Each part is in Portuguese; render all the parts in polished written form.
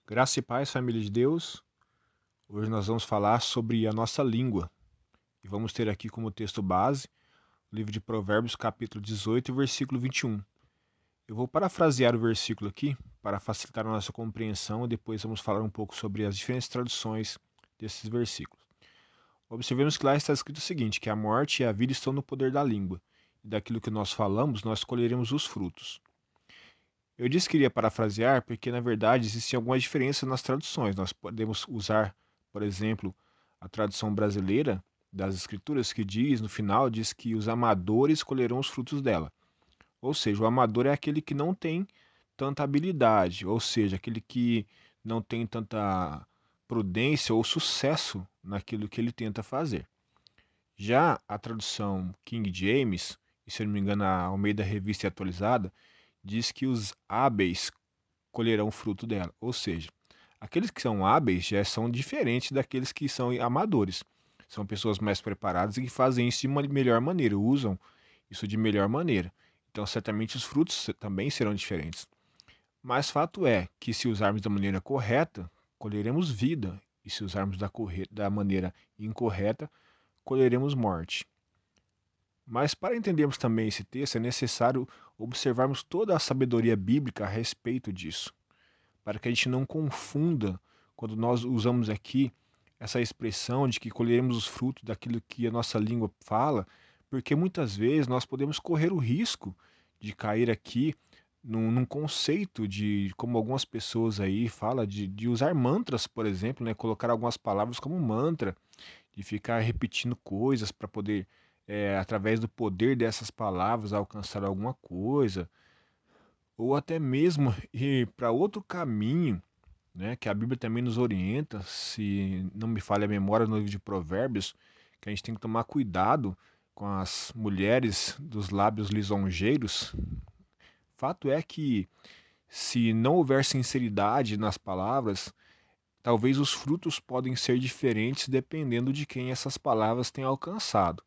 Graça e paz, família de Deus. Hoje nós vamos falar sobre a nossa língua e vamos ter aqui como texto base o livro de Provérbios, capítulo 18, versículo 21. Eu vou parafrasear o versículo aqui para facilitar a nossa compreensão e depois vamos falar um pouco sobre as diferentes traduções desses versículos. Observemos que lá está escrito o seguinte, que a morte e a vida estão no poder da língua, e daquilo que nós falamos, nós colheremos os frutos. Eu disse que iria parafrasear porque, na verdade, existem algumas diferenças nas traduções. Nós podemos usar, por exemplo, a tradução brasileira das Escrituras, que diz, no final, diz que os amadores colherão os frutos dela. Ou seja, o amador é aquele que não tem tanta habilidade, ou seja, aquele que não tem tanta prudência ou sucesso naquilo que ele tenta fazer. Já a tradução King James, e se eu não me engano a Almeida Revista e Atualizada, diz que os hábeis colherão fruto dela. Ou seja, aqueles que são hábeis já são diferentes daqueles que são amadores. São pessoas mais preparadas e que fazem isso de uma melhor maneira, usam isso de melhor maneira. Então, certamente os frutos também serão diferentes. Mas fato é que se usarmos da maneira correta, colheremos vida, e se usarmos da maneira incorreta, colheremos morte. Mas para entendermos também esse texto, é necessário observarmos toda a sabedoria bíblica a respeito disso, para que a gente não confunda quando nós usamos aqui essa expressão de que colheremos os frutos daquilo que a nossa língua fala, porque muitas vezes nós podemos correr o risco de cair aqui num conceito de, como algumas pessoas aí falam, de usar mantras, por exemplo, né? Colocar algumas palavras como mantra, de ficar repetindo coisas para poder, através do poder dessas palavras, alcançar alguma coisa, ou até mesmo ir para outro caminho, né, que a Bíblia também nos orienta, se não me falha a memória, no livro de Provérbios, que a gente tem que tomar cuidado com as mulheres dos lábios lisonjeiros. Fato é que, se não houver sinceridade nas palavras, talvez os frutos podem ser diferentes dependendo de quem essas palavras têm alcançado.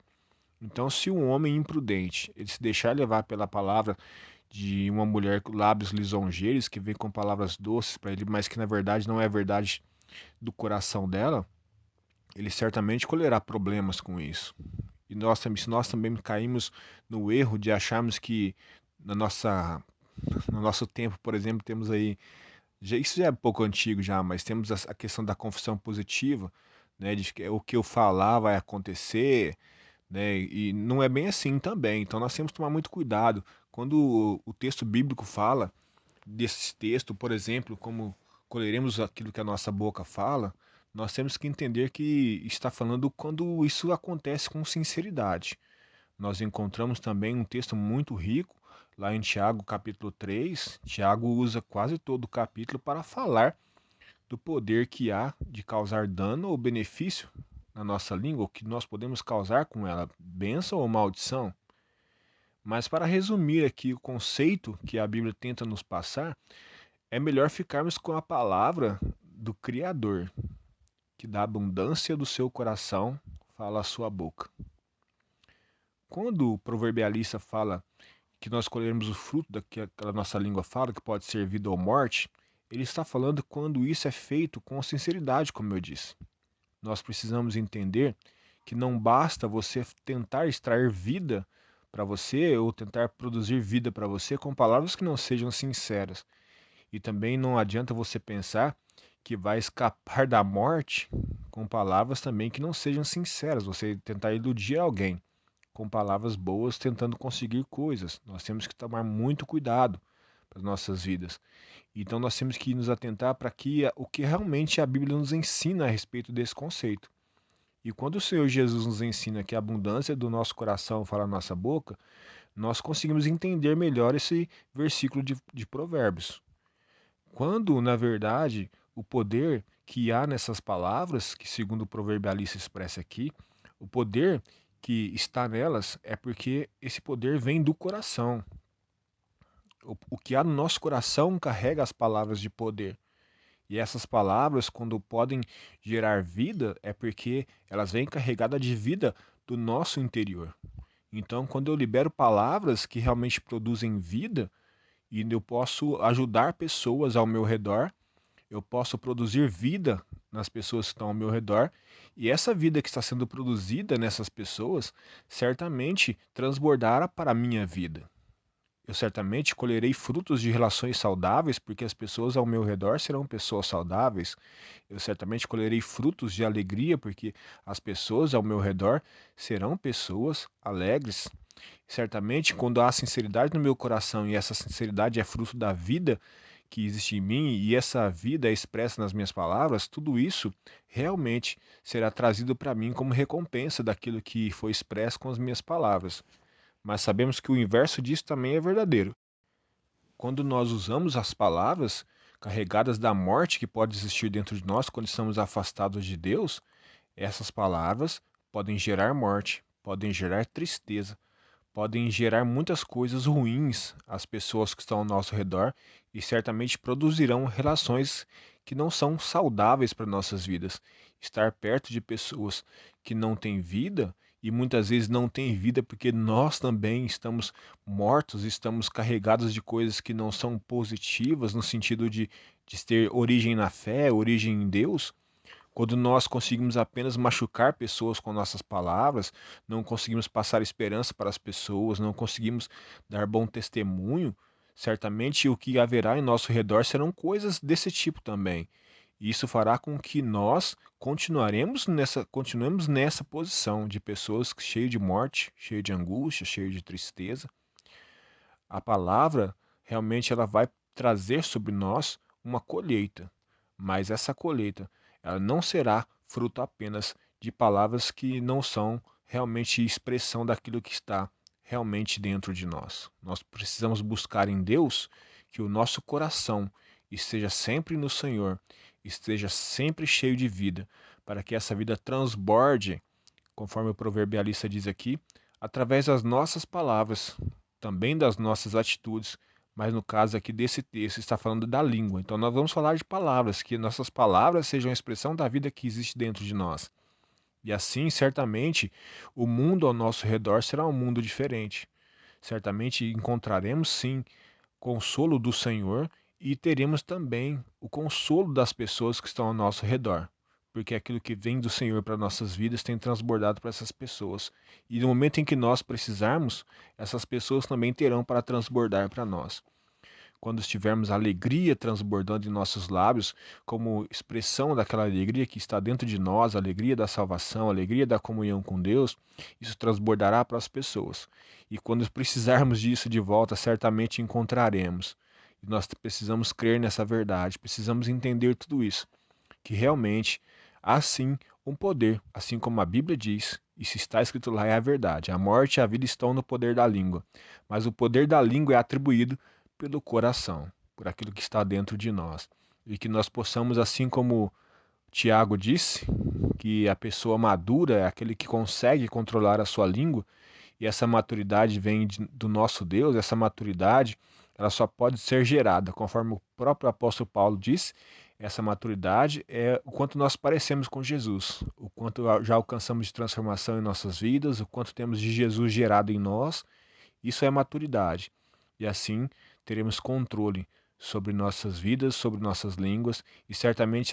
Então, se um homem imprudente ele se deixar levar pela palavra de uma mulher com lábios lisonjeiros, que vem com palavras doces para ele, mas que na verdade não é a verdade do coração dela, ele certamente colherá problemas com isso. E nós, se nós também caímos no erro de acharmos que na nossa, no nosso tempo, por exemplo, temos aí, isso já é um pouco antigo já, mas temos a questão da confissão positiva, né, de que o que eu falar vai acontecer, né, e não é bem assim também. Então nós temos que tomar muito cuidado. Quando o texto bíblico fala desse texto, por exemplo, como colheremos aquilo que a nossa boca fala, nós temos que entender que está falando quando isso acontece com sinceridade. Nós encontramos também um texto muito rico lá em Tiago, capítulo 3. Tiago usa quase todo o capítulo para falar do poder que há de causar dano ou benefício na nossa língua, o que nós podemos causar com ela, bênção ou maldição. Mas para resumir aqui o conceito que a Bíblia tenta nos passar, é melhor ficarmos com a palavra do Criador, que da abundância do seu coração fala a sua boca. Quando o proverbialista fala que nós colheremos o fruto daquilo que a nossa língua fala, que pode ser vida ou morte, ele está falando quando isso é feito com sinceridade, como eu disse. Nós precisamos entender que não basta você tentar extrair vida para você ou tentar produzir vida para você com palavras que não sejam sinceras. E também não adianta você pensar que vai escapar da morte com palavras também que não sejam sinceras, você tentar iludir alguém com palavras boas tentando conseguir coisas. Nós temos que tomar muito cuidado para as nossas vidas. Então nós temos que nos atentar para que o que realmente a Bíblia nos ensina a respeito desse conceito. E quando o Senhor Jesus nos ensina que a abundância do nosso coração fala a nossa boca, nós conseguimos entender melhor esse versículo de Provérbios. Quando, na verdade, o poder que há nessas palavras, que segundo o proverbialista expressa aqui, o poder que está nelas é porque esse poder vem do coração. O que há no nosso coração carrega as palavras de poder. E essas palavras, quando podem gerar vida, é porque elas vêm carregadas de vida do nosso interior. Então, quando eu libero palavras que realmente produzem vida, e eu posso ajudar pessoas ao meu redor, eu posso produzir vida nas pessoas que estão ao meu redor, e essa vida que está sendo produzida nessas pessoas certamente transbordará para a minha vida. Eu certamente colherei frutos de relações saudáveis, porque as pessoas ao meu redor serão pessoas saudáveis. Eu certamente colherei frutos de alegria, porque as pessoas ao meu redor serão pessoas alegres. Certamente, quando há sinceridade no meu coração e essa sinceridade é fruto da vida que existe em mim e essa vida é expressa nas minhas palavras, tudo isso realmente será trazido para mim como recompensa daquilo que foi expresso com as minhas palavras. Mas sabemos que o inverso disso também é verdadeiro. Quando nós usamos as palavras carregadas da morte que pode existir dentro de nós quando estamos afastados de Deus, essas palavras podem gerar morte, podem gerar tristeza, podem gerar muitas coisas ruins às pessoas que estão ao nosso redor e certamente produzirão relações que não são saudáveis para nossas vidas. Estar perto de pessoas que não têm vida e muitas vezes não têm vida porque nós também estamos mortos, estamos carregados de coisas que não são positivas no sentido de ter origem na fé, origem em Deus. Quando nós conseguimos apenas machucar pessoas com nossas palavras, não conseguimos passar esperança para as pessoas, não conseguimos dar bom testemunho, certamente o que haverá em nosso redor serão coisas desse tipo também. E isso fará com que nós continuemos nessa posição de pessoas cheias de morte, cheias de angústia, cheias de tristeza. A palavra realmente ela vai trazer sobre nós uma colheita, mas essa colheita ela não será fruto apenas de palavras que não são realmente expressão daquilo que está realmente dentro de nós. Nós precisamos buscar em Deus que o nosso coração esteja sempre no Senhor, esteja sempre cheio de vida, para que essa vida transborde, conforme o proverbialista diz aqui, através das nossas palavras, também das nossas atitudes, mas no caso aqui desse texto está falando da língua. Então nós vamos falar de palavras, que nossas palavras sejam a expressão da vida que existe dentro de nós. E assim, certamente, o mundo ao nosso redor será um mundo diferente. Certamente encontraremos sim consolo do Senhor e teremos também o consolo das pessoas que estão ao nosso redor, porque aquilo que vem do Senhor para nossas vidas tem transbordado para essas pessoas. E no momento em que nós precisarmos, essas pessoas também terão para transbordar para nós. Quando estivermos a alegria transbordando em nossos lábios, como expressão daquela alegria que está dentro de nós, a alegria da salvação, a alegria da comunhão com Deus, isso transbordará para as pessoas. E quando precisarmos disso de volta, certamente encontraremos. E nós precisamos crer nessa verdade, precisamos entender tudo isso, que realmente há sim um poder, assim como a Bíblia diz, e se está escrito lá é a verdade. A morte e a vida estão no poder da língua, mas o poder da língua é atribuído pelo coração, por aquilo que está dentro de nós. E que nós possamos, assim como Tiago disse, que a pessoa madura é aquele que consegue controlar a sua língua, e essa maturidade vem do nosso Deus, essa maturidade ela só pode ser gerada, conforme o próprio apóstolo Paulo diz, essa maturidade é o quanto nós parecemos com Jesus, o quanto já alcançamos de transformação em nossas vidas, o quanto temos de Jesus gerado em nós, isso é maturidade. E assim teremos controle sobre nossas vidas, sobre nossas línguas, e certamente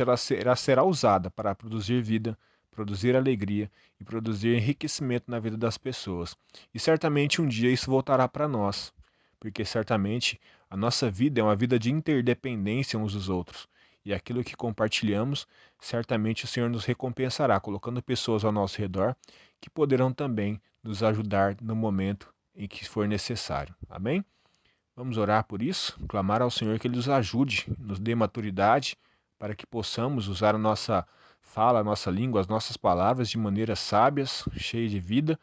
será usada para produzir vida, produzir alegria e produzir enriquecimento na vida das pessoas. E certamente um dia isso voltará para nós, porque certamente a nossa vida é uma vida de interdependência uns dos outros. E aquilo que compartilhamos, certamente o Senhor nos recompensará, colocando pessoas ao nosso redor que poderão também nos ajudar no momento em que for necessário. Amém? Vamos orar por isso, clamar ao Senhor que Ele nos ajude, nos dê maturidade para que possamos usar a nossa fala, a nossa língua, as nossas palavras de maneiras sábias, cheias de vida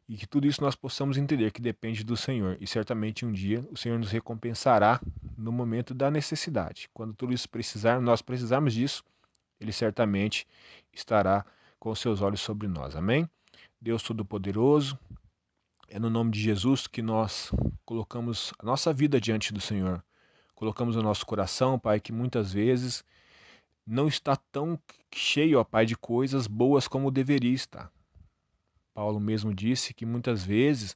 e que tudo isso nós possamos entender que depende do Senhor e certamente um dia o Senhor nos recompensará no momento da necessidade. Quando tudo isso precisar, nós precisarmos disso, Ele certamente estará com os seus olhos sobre nós. Amém? Deus Todo-Poderoso, é no nome de Jesus que nós colocamos a nossa vida diante do Senhor. Colocamos o nosso coração, Pai, que muitas vezes não está tão cheio, ó Pai, de coisas boas como deveria estar. Paulo mesmo disse que muitas vezes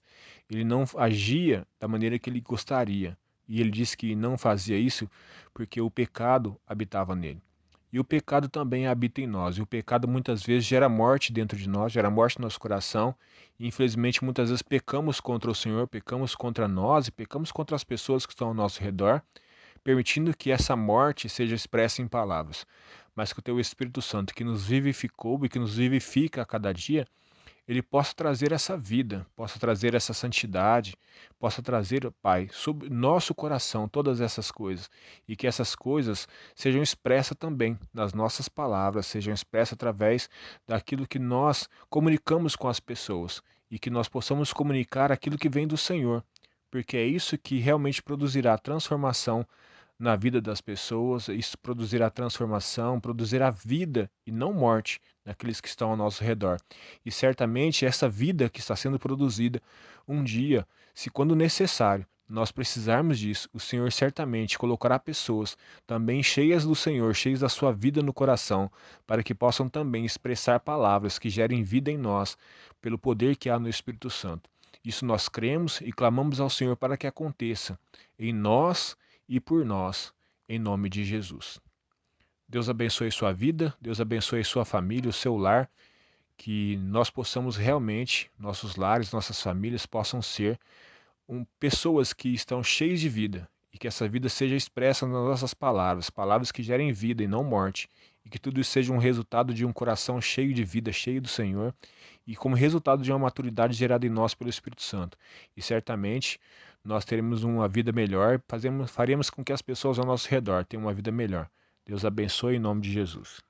ele não agia da maneira que ele gostaria. E ele disse que não fazia isso porque o pecado habitava nele. E o pecado também habita em nós. E o pecado muitas vezes gera morte dentro de nós, gera morte no nosso coração. E infelizmente muitas vezes pecamos contra o Senhor, pecamos contra nós e pecamos contra as pessoas que estão ao nosso redor, permitindo que essa morte seja expressa em palavras. Mas que o Teu Espírito Santo, que nos vivificou e que nos vivifica a cada dia, ele possa trazer essa vida, possa trazer essa santidade, possa trazer, Pai, sobre nosso coração todas essas coisas e que essas coisas sejam expressas também nas nossas palavras, sejam expressas através daquilo que nós comunicamos com as pessoas e que nós possamos comunicar aquilo que vem do Senhor, porque é isso que realmente produzirá transformação na vida das pessoas, isso produzirá transformação, produzirá vida e não morte naqueles que estão ao nosso redor. E certamente essa vida que está sendo produzida, um dia, se quando necessário, nós precisarmos disso, o Senhor certamente colocará pessoas também cheias do Senhor, cheias da sua vida no coração, para que possam também expressar palavras que gerem vida em nós, pelo poder que há no Espírito Santo. Isso nós cremos e clamamos ao Senhor para que aconteça em nós e por nós, em nome de Jesus. Deus abençoe sua vida, Deus abençoe sua família, o seu lar, que nós possamos realmente, nossos lares, nossas famílias possam ser pessoas que estão cheias de vida e que essa vida seja expressa nas nossas palavras, palavras que gerem vida e não morte, e que tudo isso seja um resultado de um coração cheio de vida, cheio do Senhor, e como resultado de uma maturidade gerada em nós pelo Espírito Santo. E certamente nós teremos uma vida melhor, faremos com que as pessoas ao nosso redor tenham uma vida melhor. Deus abençoe em nome de Jesus.